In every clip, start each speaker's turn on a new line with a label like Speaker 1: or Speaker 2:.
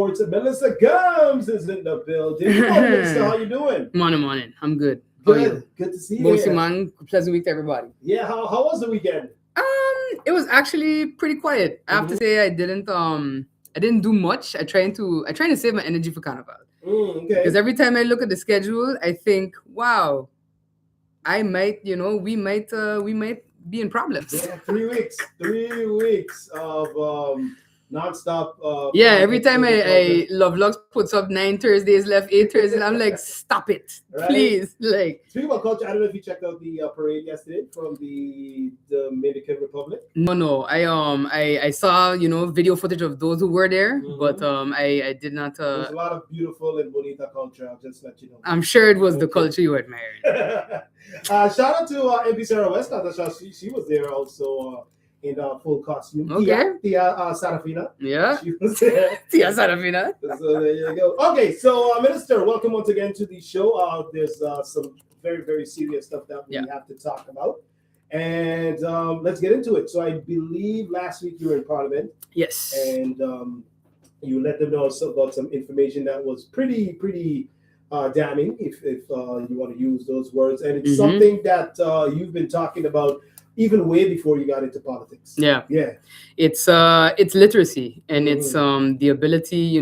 Speaker 1: It's Melissa Gumbs is in the building. Good morning, Melissa. How you doing?
Speaker 2: Morning. I'm good. How are you?
Speaker 1: Good to see you.
Speaker 2: Bossy man, pleasant week to everybody.
Speaker 1: Yeah, how was the weekend?
Speaker 2: It was actually pretty quiet. I have to say I didn't do much. I trying to save my energy for Carnival.
Speaker 1: Okay.
Speaker 2: Because every time I look at the schedule, I think, wow, we might be in problems.
Speaker 1: Yeah, 3 weeks. 3 weeks of nonstop.
Speaker 2: Every time I Love Lux puts up 9 Thursdays left, 8 Thursdays, I'm like, stop it,
Speaker 1: Right?
Speaker 2: please. Like,
Speaker 1: Speaking about culture, I don't know if you checked out the parade yesterday from the Dominican Republic.
Speaker 2: no, I saw video footage of those who were there, but I did not.
Speaker 1: There's a lot of beautiful and bonita culture. I'll just let you know.
Speaker 2: I'm sure it was the culture you admired.
Speaker 1: Shout out to MP Sarah West. She was there also in full costume.
Speaker 2: Okay.
Speaker 1: Tia Sarafina.
Speaker 2: Yeah.
Speaker 1: She was there.
Speaker 2: Tia Sarafina.
Speaker 1: So there you go. Okay, so Minister, welcome once again to the show. There's some very, very serious stuff that we have to talk about. And let's get into it. So I believe last week you were in Parliament.
Speaker 2: Yes.
Speaker 1: And you let them know about some information that was pretty damning, if you want to use those words. And it's something that you've been talking about even way before you got into politics.
Speaker 2: Yeah. It's literacy, and it's the ability,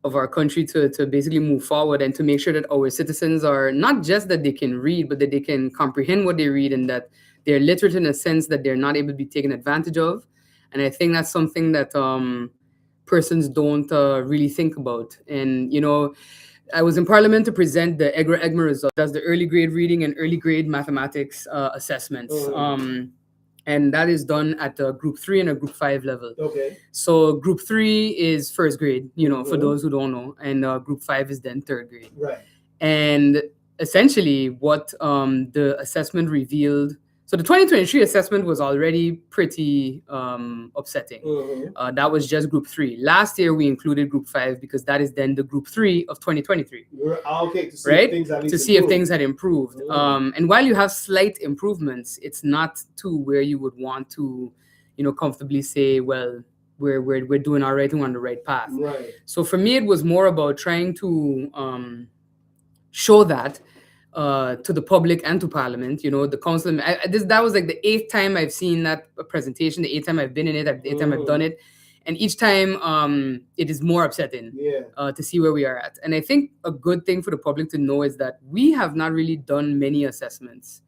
Speaker 2: of our country to basically move forward and to make sure that our citizens are not just that they can read, but that they can comprehend what they read, and that they're literate in a sense that they're not able to be taken advantage of. And I think that's something that persons don't really think about. And I was in Parliament to present the EGRA results. That's the early grade reading and early grade mathematics assessments. And that is done at a group 3 and a group 5 level.
Speaker 1: Okay.
Speaker 2: So group 3 is first grade, for those who don't know, and group 5 is then third grade.
Speaker 1: Right.
Speaker 2: And essentially what the assessment revealed, so the 2023 assessment was already pretty upsetting. That was just group 3. Last year we included group 5 because that is then the group 3 of 2023.
Speaker 1: Okay, to see
Speaker 2: right?
Speaker 1: if things had
Speaker 2: improved. And while you have slight improvements, it's not to where you would want to, comfortably say, well, we're doing all right, we're on the right path.
Speaker 1: Right.
Speaker 2: So for me, it was more about trying to show that to the public and to Parliament, the council. That was like the 8th time I've seen that presentation, the 8th time I've been in it, the 8th time I've done it. And each time it is more upsetting to see where we are at. And I think a good thing for the public to know is that we have not really done many assessments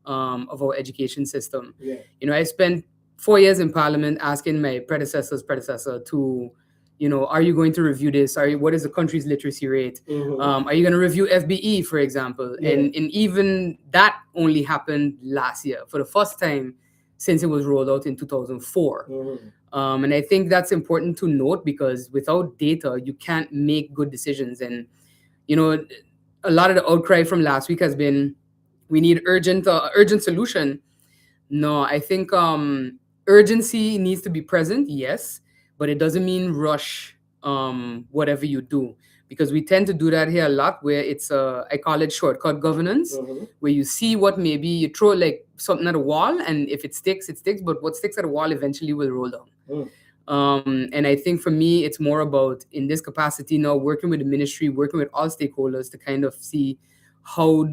Speaker 2: of our education system. I spent 4 years in Parliament asking my predecessor to, are you going to review this? What is the country's literacy rate? Are you going to review FBE, for example? And even that only happened last year for the first time since it was rolled out in 2004. And I think that's important to note, because without data, you can't make good decisions. And, a lot of the outcry from last week has been, we need urgent solution. No, I think urgency needs to be present, yes, but it doesn't mean rush whatever you do, because we tend to do that here a lot, where it's I call it shortcut governance, where you see what maybe you throw like something at a wall, and if it sticks, but what sticks at a wall eventually will roll down. And I think for me, it's more about, in this capacity now, working with the ministry, working with all stakeholders to kind of see how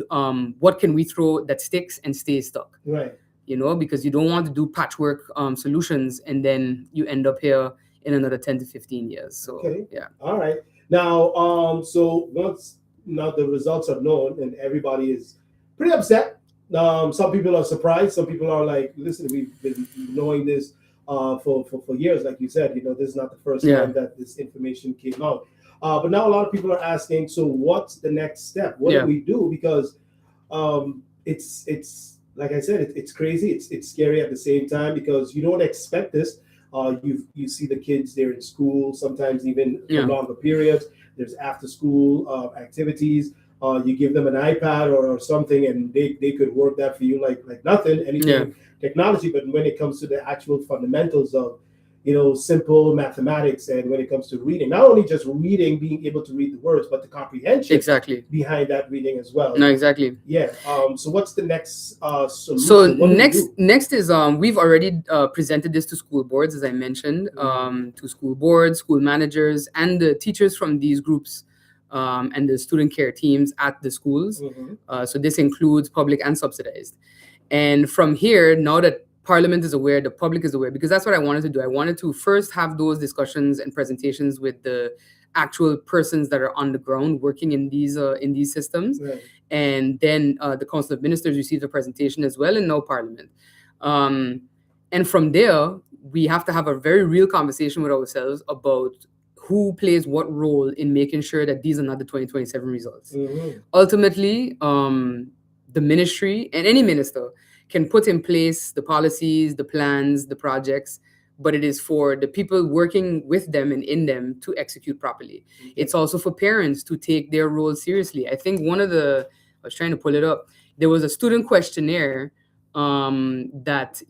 Speaker 2: what can we throw that sticks and stays stuck.
Speaker 1: Right.
Speaker 2: Because you don't want to do patchwork solutions and then you end up here in another 10 to 15 years. So yeah.
Speaker 1: All right. Now, so once now the results are known and everybody is pretty upset. Some people are surprised. Some people are like, listen, we've been knowing this for years. Like you said, this is not the first time that this information came out. But now a lot of people are asking, so what's the next step? What do we do? Because it's like I said, it's crazy. It's scary at the same time, because you don't expect this. You see the kids, they're in school, sometimes even for longer periods. There's after school activities. You give them an iPad or something, and they could work that for you like nothing, anything technology. But when it comes to the actual fundamentals of, simple mathematics, and when it comes to reading, not only just reading, being able to read the words, but the comprehension
Speaker 2: Exactly.
Speaker 1: behind that reading as well.
Speaker 2: No, exactly.
Speaker 1: Yeah. So what's the next solution?
Speaker 2: So
Speaker 1: What do we
Speaker 2: next
Speaker 1: do?
Speaker 2: next is we've already presented this to school boards, as I mentioned, to school boards, school managers, and the teachers from these groups, and the student care teams at the schools. So this includes public and subsidized. And from here, now that Parliament is aware, the public is aware, because that's what I wanted to do. I wanted to first have those discussions and presentations with the actual persons that are on the ground working in these systems,
Speaker 1: Right.
Speaker 2: and then the Council of Ministers received a presentation as well, and now Parliament. And from there, we have to have a very real conversation with ourselves about who plays what role in making sure that these are not the 2027 results. Ultimately, the ministry and any minister can put in place the policies, the plans, the projects, but it is for the people working with them and in them to execute properly. It's also for parents to take their role seriously. I think I was trying to pull it up. There was a student questionnaire that,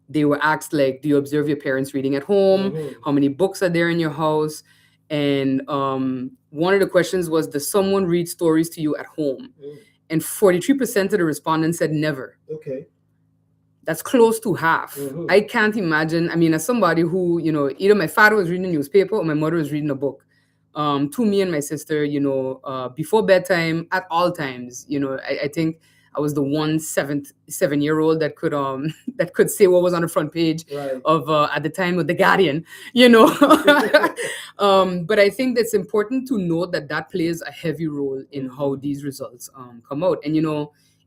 Speaker 2: they were asked, like, do you observe your parents reading at home? How many books are there in your house? And one of the questions was, does someone read stories to you at home? And 43% of the respondents said never.
Speaker 1: Okay.
Speaker 2: That's close to half. I can't imagine. I mean, as somebody who, either my father was reading a newspaper or my mother was reading a book to me and my sister, before bedtime, at all times. I think I was the 7-year-old that could say what was on the front page of at the time of The Guardian, But I think that's important to note that plays a heavy role in how these results come out. And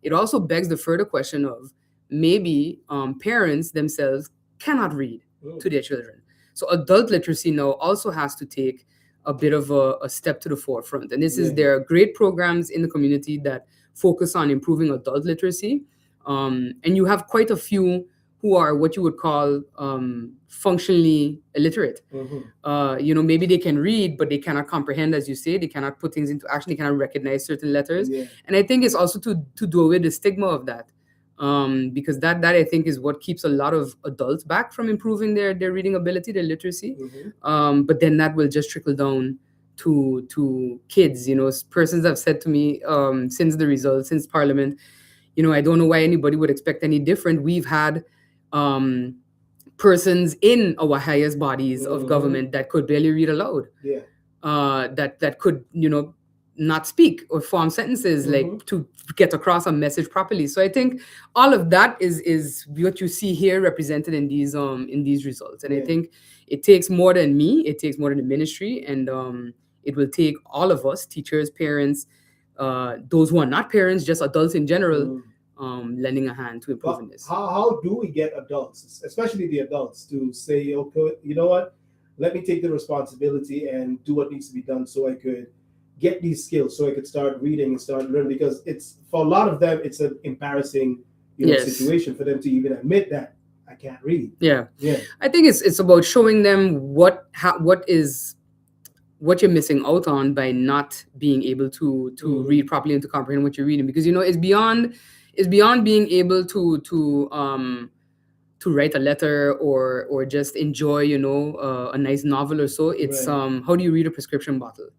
Speaker 2: it also begs the further question of maybe parents themselves cannot read to their children. So adult literacy now also has to take a bit of a step to the forefront. And there are great programs in the community that focus on improving adult literacy. And you have quite a few who are what you would call functionally illiterate. Maybe they can read, but they cannot comprehend, as you say. They cannot put things into action. They cannot recognize certain letters. And I think it's also to do away with the stigma of that. Because that I think is what keeps a lot of adults back from improving their reading ability, their literacy. But then that will just trickle down to kids. Persons have said to me since the results, since Parliament, I don't know why anybody would expect any different. We've had persons in our highest bodies of government that could barely read aloud. That could, not speak or form sentences like to get across a message properly. So I think all of that is what you see here represented in these results. And I think it takes more than me, it takes more than the ministry, and it will take all of us, teachers, parents, those who are not parents, just adults in general, lending a hand to improving this.
Speaker 1: How do we get adults, especially the adults, to say, okay, you know what, let me take the responsibility and do what needs to be done so I could get these skills, so I could start reading and start learning? Because it's, for a lot of them, it's an embarrassing situation for them to even admit that I can't read.
Speaker 2: I think it's about showing them what you're missing out on by not being able to read properly and to comprehend what you're reading. Because it's beyond being able to write a letter or just enjoy a nice novel or so. It's how do you read a prescription bottle?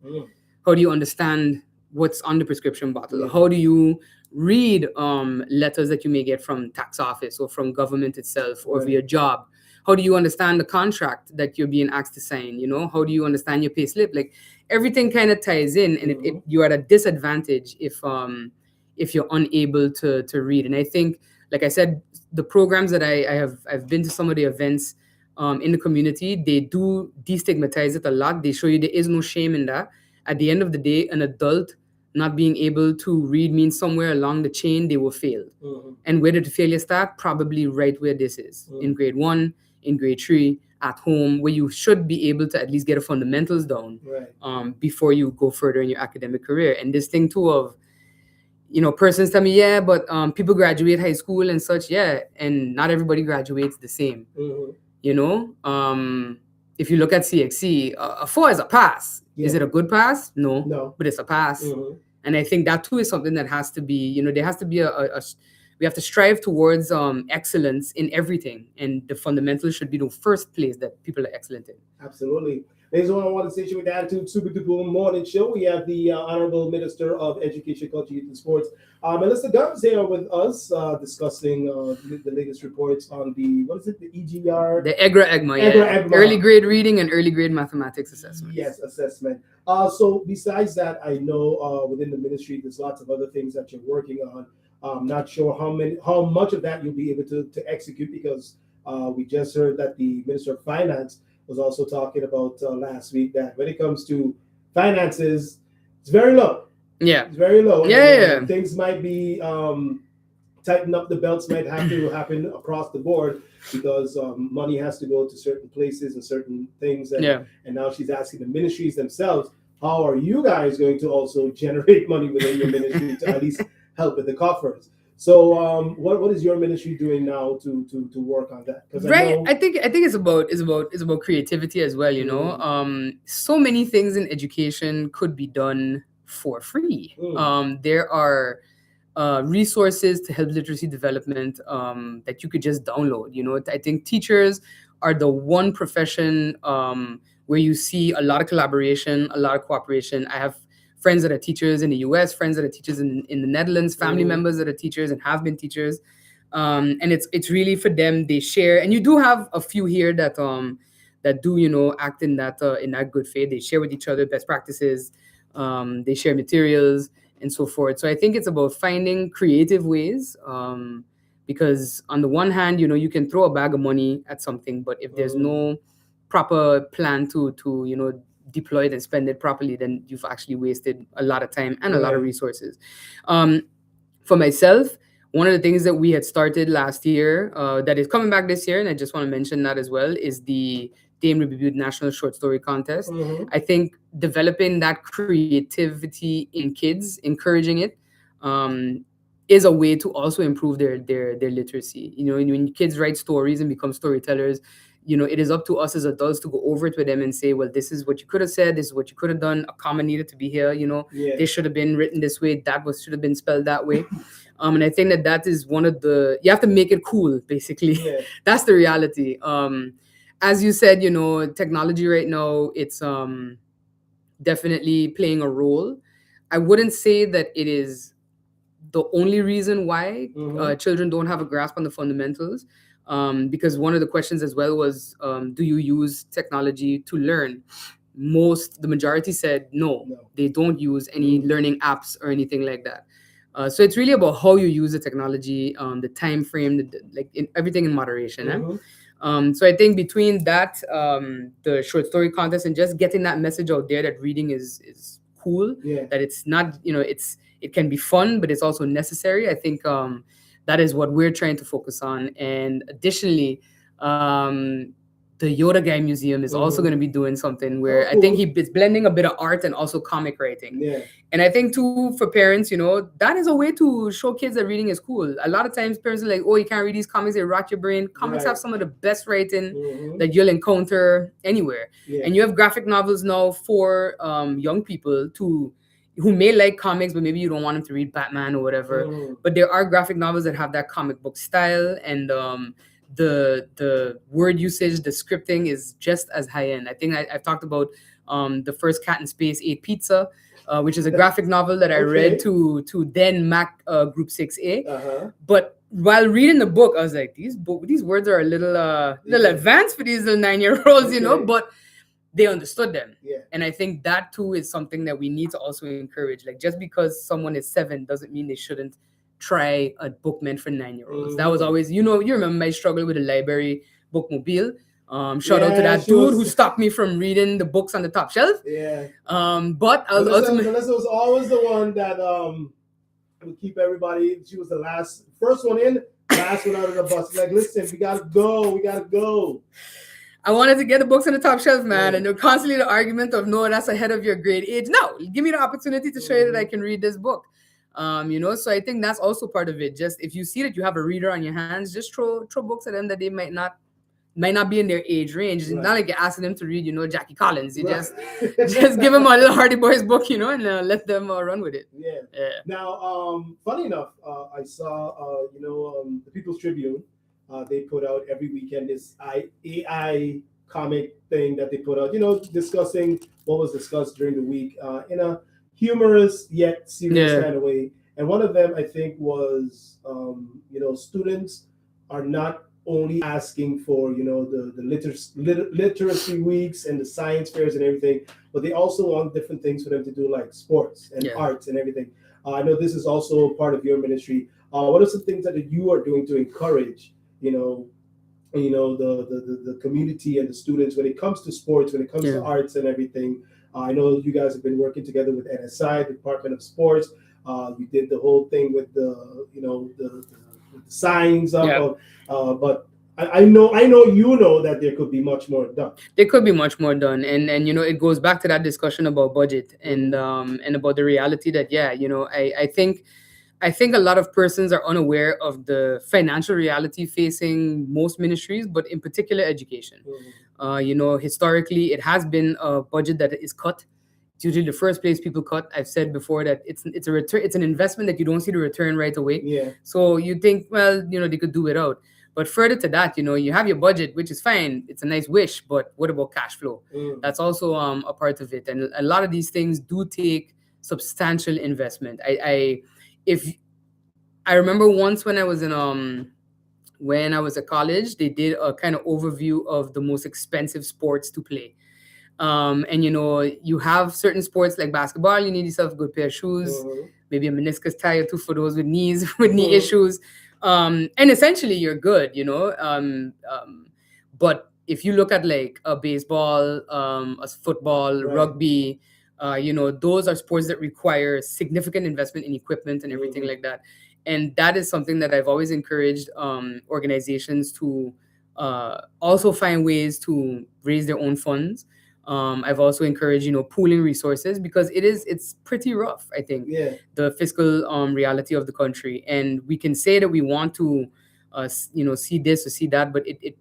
Speaker 2: How do you understand what's on the prescription bottle? How do you read letters that you may get from tax office or from government itself or via job? How do you understand the contract that you're being asked to sign? How do you understand your pay slip? Like, everything kind of ties in, and you're at a disadvantage if you're unable to read. And I think, like I said, the programs that I've been to, some of the events in the community, they do destigmatize it a lot. They show you there is no shame in that. At the end of the day, an adult not being able to read means somewhere along the chain they were failed. And where did the failure start? Probably right where this is, in grade 1, in grade 3, at home, where you should be able to at least get the fundamentals down before you go further in your academic career. And this thing too of, persons tell me, but people graduate high school and such, and not everybody graduates the same. If you look at CXC, a 4 is a pass. Is it a good pass? No, but it's a pass. And I think that too is something that has to be, there has to be a we have to strive towards excellence in everything, and the fundamentals should be the first place that people are excellent in.
Speaker 1: Absolutely. Ladies and gentlemen, I want to station with the Attitude Super Duper Morning Show. We have the Honorable Minister of Education, Culture, Youth, and Sports, Melissa Gumbs, here with us, discussing the latest reports on the, what is it, the EGR?
Speaker 2: The EGRA EGMA, yeah.
Speaker 1: EGMA.
Speaker 2: Early grade reading and early grade mathematics assessment.
Speaker 1: Yes, assessment. So besides that, I know within the ministry, there's lots of other things that you're working on. Not sure how much of that you'll be able to execute, because we just heard that the Minister of Finance was also talking about last week that when it comes to finances, it's very low.
Speaker 2: Yeah.
Speaker 1: It's very low.
Speaker 2: Yeah.
Speaker 1: And, things might be tighten up the belts might have to happen across the board, because money has to go to certain places and certain things. And, and now she's asking the ministries themselves, how are you guys going to also generate money within your ministry to at least help with the coffers? So, what is your ministry doing now to work on that?
Speaker 2: I think it's about creativity as well. You know, so many things in education could be done for free. There are resources to help literacy development that you could just download. You know, I think teachers are the one profession where you see a lot of collaboration, a lot of cooperation. I have friends that are teachers in the US, friends that are teachers in the Netherlands, family members that are teachers and have been teachers. And it's really for them, they share. And you do have a few here that do, you know, act in that good faith. They share with each other best practices. They share materials and so forth. So I think it's about finding creative ways, because on the one hand, you know, you can throw a bag of money at something, but if there's no proper plan to you know, deploy it and spend it properly, then you've actually wasted a lot of time and a lot of resources. For myself, one of the things that we had started last year that is coming back this year, and I just want to mention that as well, is the Dame Reviewed National Short Story Contest. I think developing that creativity in kids, encouraging it, is a way to also improve their literacy. You know, when kids write stories and become storytellers, you know, it is up to us as adults to go over it with them and say, well, this is what you could have said, this is what you could have done, a comma needed to be here, you know, this should have been written this way, should have been spelled that way. And I think that is one of you have to make it cool, basically. That's the reality. As you said, you know, technology right now, it's definitely playing a role. I wouldn't say that it is the only reason why children don't have a grasp on the fundamentals. Because one of the questions as well was, do you use technology to learn? The majority said no, they don't use any learning apps or anything like that. So it's really about how you use the technology, the time frame, everything in moderation. So I think between that, the short story contest, and just getting that message out there that reading is cool, that it's not, you know, it can be fun, but it's also necessary. I think that is what we're trying to focus on. And additionally, the Yoda Guy Museum is also going to be doing something where I think it's blending a bit of art and also comic writing. And I think too, for parents, you know, that is a way to show kids that reading is cool. A lot of times parents are like, oh, you can't read these comics, they rot your brain. Comics have some of the best writing that you'll encounter anywhere. And you have graphic novels now for young people who may like comics, but maybe you don't want them to read Batman or whatever. But there are graphic novels that have that comic book style, and the word usage, the scripting is just as high end. I think I've talked about the first Cat in Space ate pizza, which is a graphic novel that I read to then Mac Group 6A. But while reading the book, I was like, these words are a little advanced for these little 9-year-olds, you know, but they understood them. And I think that too is something that we need to also encourage. Like, just because someone is 7 doesn't mean they shouldn't try a book meant for 9-year-olds. That was always, you know, you remember my struggle with the library bookmobile. Shout out to that dude who stopped me from reading the books on the top shelf. But
Speaker 1: Melissa was always the one that would keep everybody. She was the first one in, last one out of the bus. Like, listen, we gotta go.
Speaker 2: I wanted to get the books on the top shelf, man. And constantly the argument of, no, that's ahead of your grade age. No, give me the opportunity to show you that I can read this book. You know, so I think that's also part of it. Just if you see that you have a reader on your hands, just throw books at them that they might not might not be in their age range. It's
Speaker 1: Right.
Speaker 2: not like you're asking them to read, Jackie Collins. You
Speaker 1: Right.
Speaker 2: just give them a little Hardy Boys book, and let them run with it.
Speaker 1: Yeah.
Speaker 2: Yeah.
Speaker 1: Now, funny enough, I saw, the People's Tribune. They put out every weekend this AI comic thing that they put out, discussing what was discussed during the week in a humorous yet serious
Speaker 2: Yeah.
Speaker 1: kind of way. And one of them, I think, was, students are not only asking for, the literacy weeks and the science fairs and everything, but they also want different things for them to do, like sports and
Speaker 2: Yeah.
Speaker 1: arts and everything. I know this is also part of your ministry. What are some things that you are doing to encourage, the community and the students when it comes to sports, when it comes
Speaker 2: Yeah.
Speaker 1: to arts and everything? I know you guys have been working together with NSI, the Department of Sports. You did the whole thing with the signs up
Speaker 2: Yeah.
Speaker 1: of, but I know that there could be much more done.
Speaker 2: There could be much more done, and it goes back to that discussion about budget and about the reality that I think a lot of persons are unaware of the financial reality facing most ministries, but in particular education. Historically, it has been a budget that is cut. It's usually the first place people cut. I've said before that it's a return, it's an investment that you don't see the return right away.
Speaker 1: Yeah.
Speaker 2: So you think, well, they could do without. But further to that, you have your budget, which is fine. It's a nice wish, but what about cash flow? That's also a part of it, and a lot of these things do take substantial investment. If I remember once when I was at college, they did a kind of overview of the most expensive sports to play. And you have certain sports like basketball, you need yourself a good pair of shoes, maybe a meniscus tie or two for those with knee issues. And essentially you're good, but if you look at like a baseball, a football,
Speaker 1: Right.
Speaker 2: rugby, those are sports that require significant investment in equipment and everything like that. And that is something that I've always encouraged organizations to also find ways to raise their own funds. I've also encouraged, pooling resources, because it's pretty rough, I think,
Speaker 1: Yeah.
Speaker 2: the fiscal reality of the country. And we can say that we want to, see this or see that, but it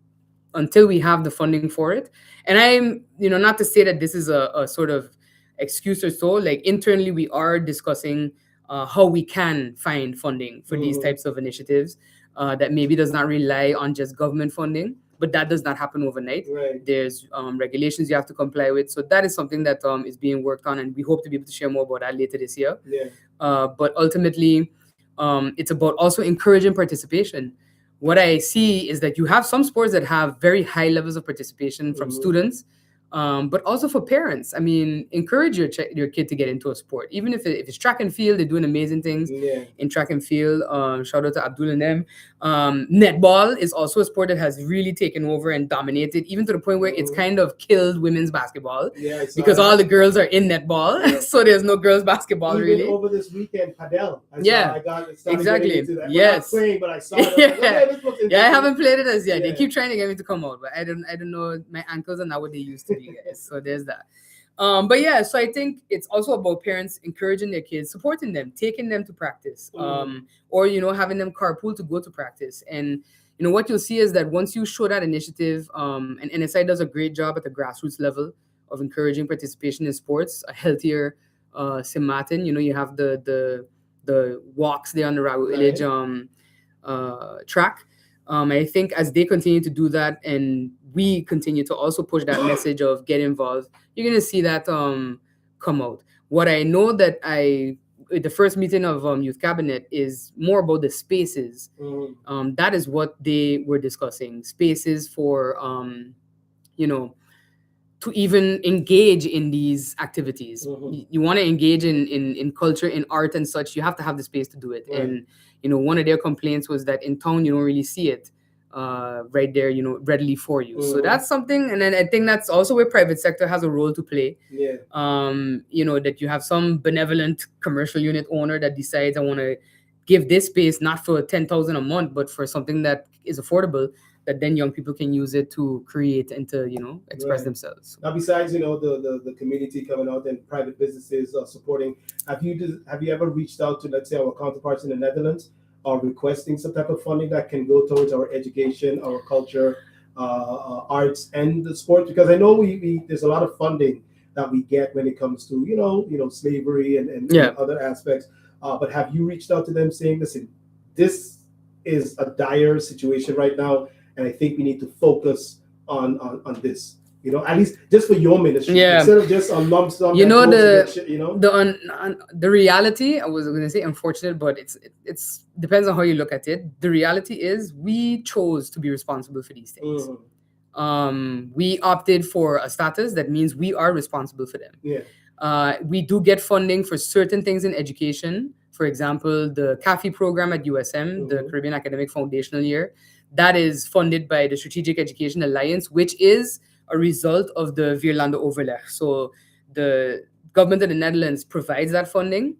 Speaker 2: until we have the funding for it. And I'm, not to say that this is a sort of excuse or so, like internally we are discussing how we can find funding for these types of initiatives that maybe does not rely on just government funding, but that does not happen overnight.
Speaker 1: Right.
Speaker 2: There's regulations you have to comply with. So that is something that is being worked on, and we hope to be able to share more about that later this year.
Speaker 1: Yeah.
Speaker 2: But ultimately, it's about also encouraging participation. What I see is that you have some sports that have very high levels of participation from students, but also for parents. I mean, encourage your kid to get into a sport, even if it's track and field. They're doing amazing things in track and field. Shout out to Abdul and them. Netball is also a sport that has really taken over and dominated, even to the point where it's kind of killed women's basketball,
Speaker 1: Yeah.
Speaker 2: because all the girls are in netball, so there's no girls basketball
Speaker 1: Even
Speaker 2: really.
Speaker 1: over this weekend, padel. I got started
Speaker 2: exactly.
Speaker 1: getting into that.
Speaker 2: Yes.
Speaker 1: We're not playing, but I saw it. I was like, okay, this looks
Speaker 2: Yeah, I
Speaker 1: interesting.
Speaker 2: haven't played it as yet.
Speaker 1: Yeah.
Speaker 2: They keep trying to get me to come out, but I don't know. My ankles are not what they used to be, guys. So there's that. But yeah, so I think it's also about parents encouraging their kids, supporting them, taking them to practice, or having them carpool to go to practice. And what you'll see is that once you show that initiative, and NSI does a great job at the grassroots level of encouraging participation in sports, a healthier St. Maarten. You have the walks there on the Rabu Village track. I think as they continue to do that, and we continue to also push that message of get involved, you're going to see that come out. What I know that the first meeting of Youth Cabinet is more about the spaces. That is what they were discussing. Spaces for, to even engage in these activities. You want to engage in culture, in art and such, you have to have the space to do it.
Speaker 1: Right.
Speaker 2: And, one of their complaints was that in town, you don't really see it right there, readily for you. So that's something. And then I think that's also where private sector has a role to play.
Speaker 1: Yeah.
Speaker 2: That you have some benevolent commercial unit owner that decides, I want to give this space not for 10,000 a month, but for something that is affordable, that then young people can use it to create and to express themselves.
Speaker 1: Now, besides the community coming out and private businesses supporting, have you ever reached out to, let's say, our counterparts in the Netherlands, or requesting some type of funding that can go towards our education, our culture, arts and the sport? Because I know we there's a lot of funding that we get when it comes to slavery and
Speaker 2: Yeah.
Speaker 1: other aspects. But have you reached out to them saying, listen, this is a dire situation right now, and I think we need to focus on this. At least just for your ministry,
Speaker 2: Yeah.
Speaker 1: instead of just a lump sum.
Speaker 2: You
Speaker 1: that
Speaker 2: know,
Speaker 1: goes to
Speaker 2: the
Speaker 1: get shit,
Speaker 2: the reality, I was going to say unfortunate, but it's depends on how you look at it. The reality is we chose to be responsible for these things. We opted for a status that means we are responsible for them.
Speaker 1: Yeah.
Speaker 2: We do get funding for certain things in education. For example, the CAFE program at USM, the Caribbean Academic Foundational Year, that is funded by the Strategic Education Alliance, which is a result of the Vierlande Overleg. So the government of the Netherlands provides that funding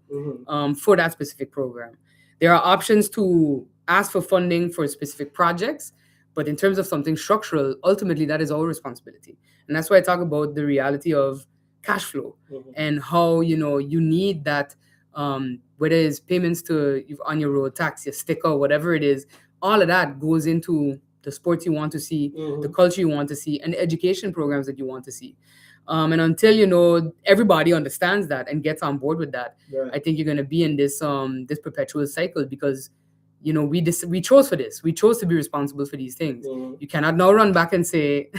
Speaker 2: for that specific program. There are options to ask for funding for specific projects, but in terms of something structural, ultimately that is our responsibility. And that's why I talk about the reality of cash flow and how you need that, whether it's payments to on your road tax, your sticker, whatever it is, all of that goes into the sports you want to see, the culture you want to see, and the education programs that you want to see. And until everybody understands that and gets on board with that,
Speaker 1: Right.
Speaker 2: I think you're going to be in this this perpetual cycle because we chose for this. We chose to be responsible for these things. You cannot now run back and say,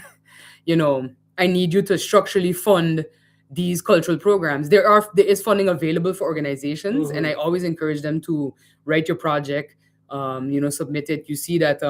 Speaker 2: I need you to structurally fund these cultural programs. There is funding available for organizations, and I always encourage them to write your project, submit it. You see that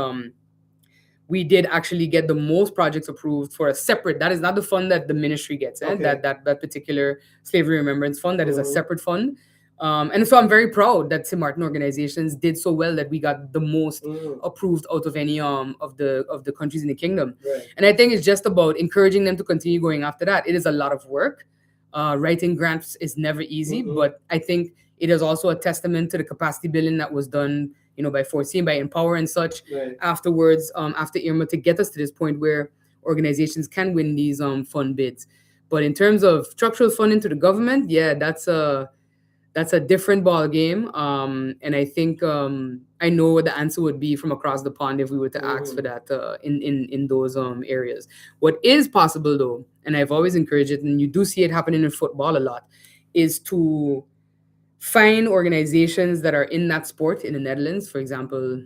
Speaker 2: we did actually get the most projects approved for a separate. That is not the fund that the ministry gets.
Speaker 1: Okay.
Speaker 2: That particular slavery remembrance fund. That is a separate fund. And so I'm very proud that St. Maarten organizations did so well that we got the most approved out of any of the countries in the kingdom.
Speaker 1: Right.
Speaker 2: And I think it's just about encouraging them to continue going after that. It is a lot of work. Writing grants is never easy, but I think it is also a testament to the capacity building that was done, by Foreseen, by Empower and such afterwards, after EGMA, to get us to this point where organizations can win these fund bids. But in terms of structural funding to the government, yeah, that's a different ball game. And I think I know what the answer would be from across the pond if we were to ask for that in those areas. What is possible though, and I've always encouraged it, and you do see it happening in football a lot, is to find organizations that are in that sport in the Netherlands. For example,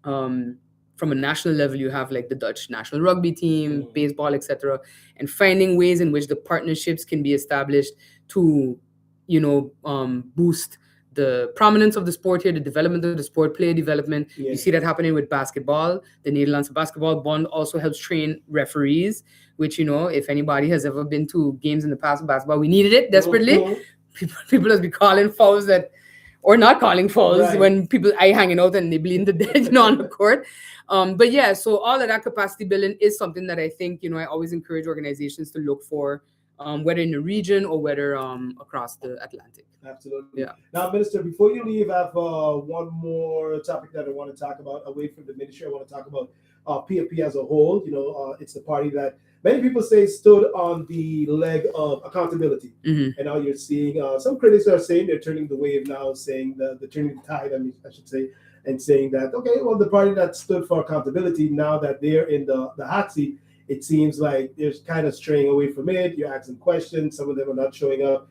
Speaker 2: from a national level, you have like the Dutch national rugby team, baseball, etc., and finding ways in which the partnerships can be established to boost the prominence of the sport here, the development of the sport, player development. You see that happening with basketball. The Nederlandse Basketball Bond also helps train referees, which, if anybody has ever been to games in the past of basketball, we needed it desperately. People have been calling fouls or not calling fouls when people are hanging out and they bleed to death on the court. But yeah, so all of that capacity building is something that I think, I always encourage organizations to look for, whether in the region or whether across the Atlantic.
Speaker 1: Absolutely.
Speaker 2: Yeah.
Speaker 1: Now, Minister, before you leave, I have one more topic that I want to talk about away from the ministry. I want to talk about PFP as a whole. It's the party that many people say stood on the leg of accountability. And now you're seeing some critics are saying they're turning the wave now, saying the turning the tide, I should say, and saying that, okay, well, the party that stood for accountability, now that they're in the hot seat, it seems like they're kind of straying away from it. You're asking questions. Some of them are not showing up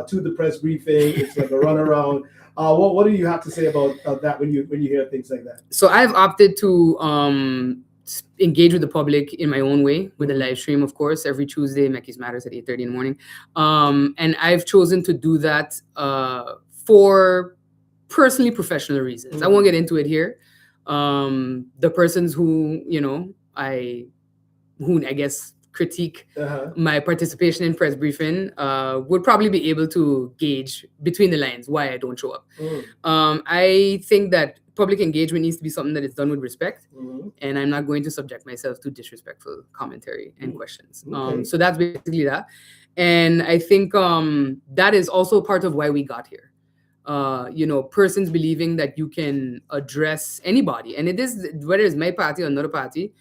Speaker 1: to the press briefing. It's like a runaround. What do you have to say about that when you hear things like that?
Speaker 2: So I've opted to engage with the public in my own way with a live stream, of course, every Tuesday, Mackey's Matters at 8:30 in the morning. And I've chosen to do that for personally professional reasons. I won't get into it here. The persons who I guess critique my participation in press briefing would probably be able to gauge between the lines why I don't show up. I think that public engagement needs to be something that is done with respect, and I'm not going to subject myself to disrespectful commentary and questions. So that's basically that. And I think that is also part of why we got here. Persons believing that you can address anybody, and it is whether it's my party or another party.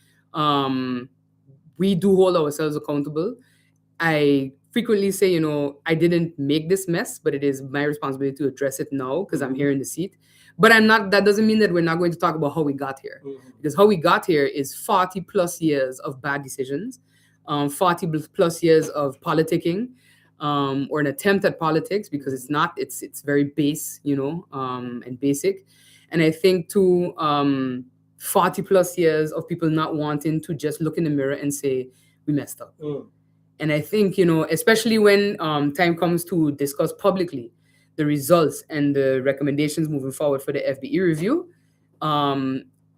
Speaker 2: We do hold ourselves accountable. I frequently say, I didn't make this mess, but it is my responsibility to address it now because I'm here in the seat. But I'm not. That doesn't mean that we're not going to talk about how we got here, because how we got here is 40 plus years of bad decisions, 40 plus years of politicking, or an attempt at politics, because it's not. It's very base, and basic. And I think too, 40 plus years of people not wanting to just look in the mirror and say we messed up. And I think, especially when time comes to discuss publicly the results and the recommendations moving forward for the FBE review,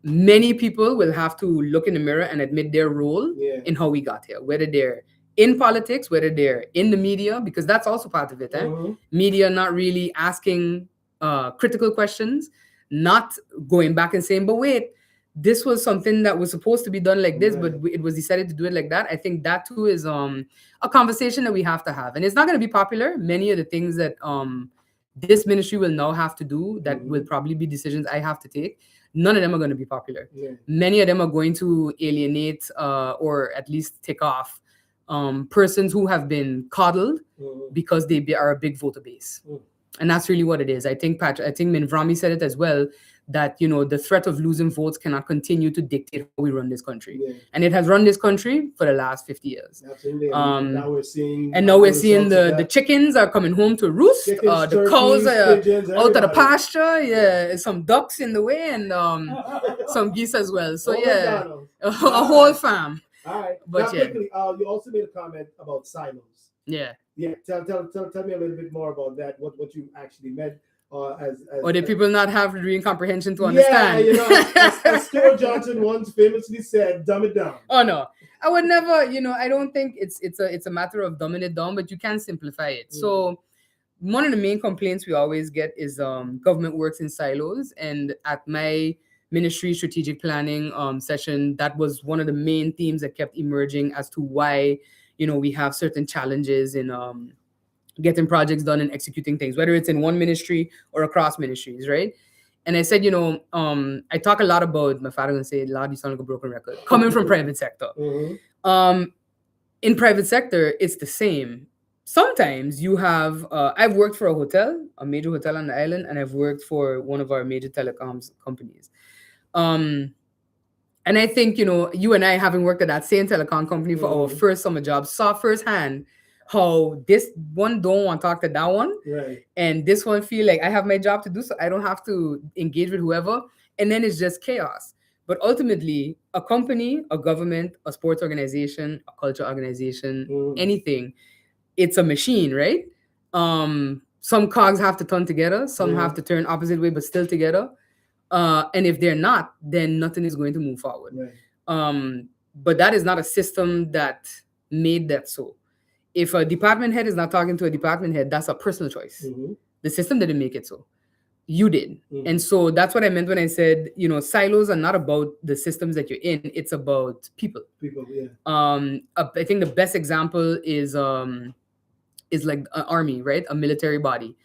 Speaker 2: many people will have to look in the mirror and admit their role in how we got here, whether they're in politics, whether they're in the media, because that's also part of it. Media not really asking critical questions, not going back and saying, but wait, this was something that was supposed to be done like this, but it was decided to do it like that. I think that too is a conversation that we have to have. And it's not going to be popular. Many of the things that this ministry will now have to do, that will probably be decisions I have to take, none of them are going to be popular. Many of them are going to alienate or at least take off persons who have been coddled because they are a big voter base. And that's really what it is. I think Minvrami said it as well, that the threat of losing votes cannot continue to dictate how we run this country. And it has run this country for the last 50 years.
Speaker 1: Absolutely. Now we're seeing
Speaker 2: the chickens are coming home to roost.
Speaker 1: Chickens,
Speaker 2: the
Speaker 1: turkeys,
Speaker 2: cows are
Speaker 1: pigeons,
Speaker 2: out of the
Speaker 1: everybody.
Speaker 2: pasture. Some ducks in the way, and some geese as well. So
Speaker 1: McDonald's.
Speaker 2: a whole farm.
Speaker 1: All right.
Speaker 2: But
Speaker 1: now, quickly, you also made a comment about silos.
Speaker 2: Yeah.
Speaker 1: Tell me a little bit more about that. What you actually meant.
Speaker 2: Or did people not have reading comprehension to understand?
Speaker 1: As Stuart Johnson once famously said, "Dumb it down."
Speaker 2: Oh no, I would never. I don't think it's a matter of dumbing it down, but you can simplify it. So one of the main complaints we always get is government works in silos, and at my ministry strategic planning session, that was one of the main themes that kept emerging as to why we have certain challenges in getting projects done and executing things, whether it's in one ministry or across ministries, right? And I said, I talk a lot about, my father gonna say, "Lord, you sound like a broken record," coming from private sector. In private sector, it's the same. Sometimes you have, I've worked for a major hotel on the island, and I've worked for one of our major telecoms companies. And I think, you and I, having worked at that same telecom company for our first summer job, saw firsthand how this one don't want to talk to that one, and this one feel like I have my job to do, so I don't have to engage with whoever, and then it's just chaos. But ultimately, a company, a government, a sports organization, a culture organization, anything, it's a machine, right? Some cogs have to turn together, some have to turn opposite way, but still together. And if they're not, then nothing is going to move forward. But that is not a system that made that so. If a department head is not talking to a department head, that's a personal choice. The system didn't make it so. You did. And so that's what I meant when I said, silos are not about the systems that you're in. It's about people. I think the best example is like an army, right? A military body.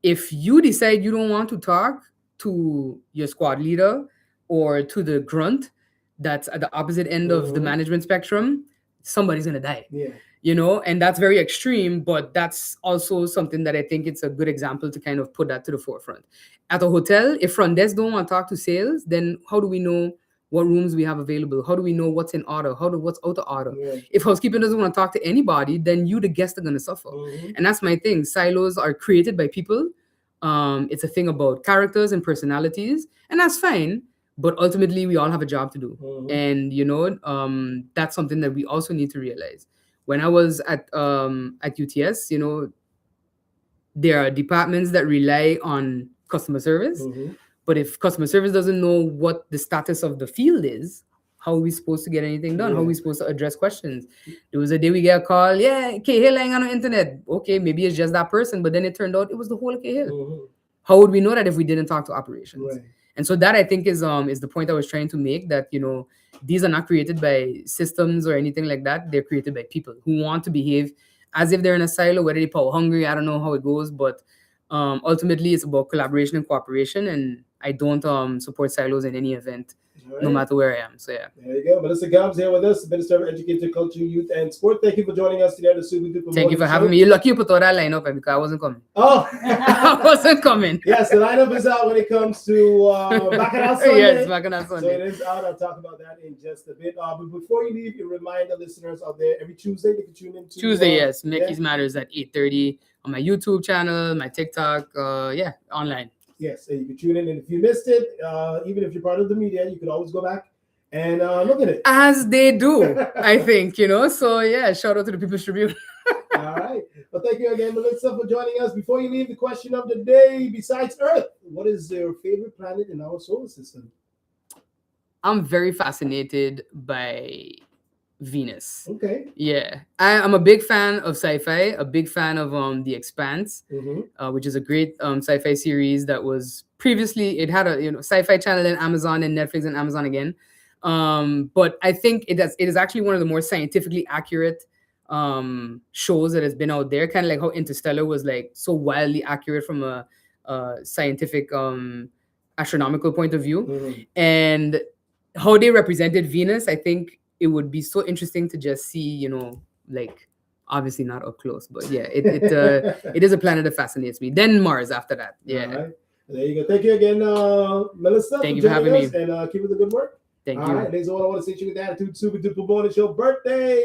Speaker 2: If you decide you don't want to talk to your squad leader or to the grunt that's at the opposite end of the management spectrum, somebody's going to die. And that's very extreme, but that's also something that I think it's a good example to kind of put that to the forefront. At a hotel, if front desk don't want to talk to sales, then how do we know what rooms we have available? How do we know what's in order? What's out of order? If housekeeping doesn't want to talk to anybody, then you, the guest, are going to suffer. And that's my thing. Silos are created by people. It's a thing about characters and personalities, and that's fine. But ultimately, we all have a job to do. And, that's something that we also need to realize. When I was at UTS, there are departments that rely on customer service. But if customer service doesn't know what the status of the field is, how are we supposed to get anything done? How are we supposed to address questions? There was a day we get a call, Cahill ain't on the internet. Okay, maybe it's just that person, but then it turned out it was the whole of Cahill. How would we know that if we didn't talk to operations? And so that, I think, is the point I was trying to make, that these are not created by systems or anything like that. They're created by people who want to behave as if they're in a silo, whether they're power hungry. I don't know how it goes, but ultimately it's about collaboration and cooperation. And I don't support silos in any event
Speaker 1: All
Speaker 2: no
Speaker 1: right.
Speaker 2: matter where I am. So yeah.
Speaker 1: There you go. Melissa Gumbs here with us, Minister of Education, Culture, Youth, and Sport. Thank you for joining us today on the Suppa Kid
Speaker 2: Thank you for having me. You're lucky you put all that line up because I wasn't coming.
Speaker 1: Oh,
Speaker 2: I wasn't coming.
Speaker 1: yes, the lineup is out when it comes to Bacchanal Sunday.
Speaker 2: Yes, Bacchanal
Speaker 1: So
Speaker 2: Sunday.
Speaker 1: it is out. I'll talk about that in just a bit. But before you leave, you remind the listeners out there every Tuesday they can tune in to
Speaker 2: Tuesday, yes.
Speaker 1: yeah.
Speaker 2: Mickey's Matters at 8:30 on my YouTube channel, my TikTok, yeah, online.
Speaker 1: Yes, and you can tune in. And if you missed it, even if you're part of the media, you can always go back and look at it.
Speaker 2: As they do, I think, So yeah, shout out to the People's Tribune.
Speaker 1: All right. Well, thank you again, Melissa, for joining us. Before you leave, the question of the day: besides Earth, what is your favorite planet in our solar system?
Speaker 2: I'm very fascinated by Venus.
Speaker 1: Okay.
Speaker 2: Yeah, I'm a big fan of sci-fi, a big fan of The Expanse, which is a great sci-fi series that was previously, it had a sci-fi channel in Amazon and Netflix and Amazon again. But I think it is actually one of the more scientifically accurate shows that has been out there, kind of like how Interstellar was like so wildly accurate from a scientific astronomical point of view, and how they represented Venus. I think it would be so interesting to just see, like obviously not up close, but yeah, it is a planet that fascinates me. Then Mars after that. Yeah.
Speaker 1: All right. There you go. Thank you again, Melissa.
Speaker 2: Thank you for having
Speaker 1: us,
Speaker 2: me.
Speaker 1: And keep up the good work.
Speaker 2: Thank
Speaker 1: All
Speaker 2: you.
Speaker 1: right, ladies and gentlemen, I want to say you with the attitude, super duper morning show birthday.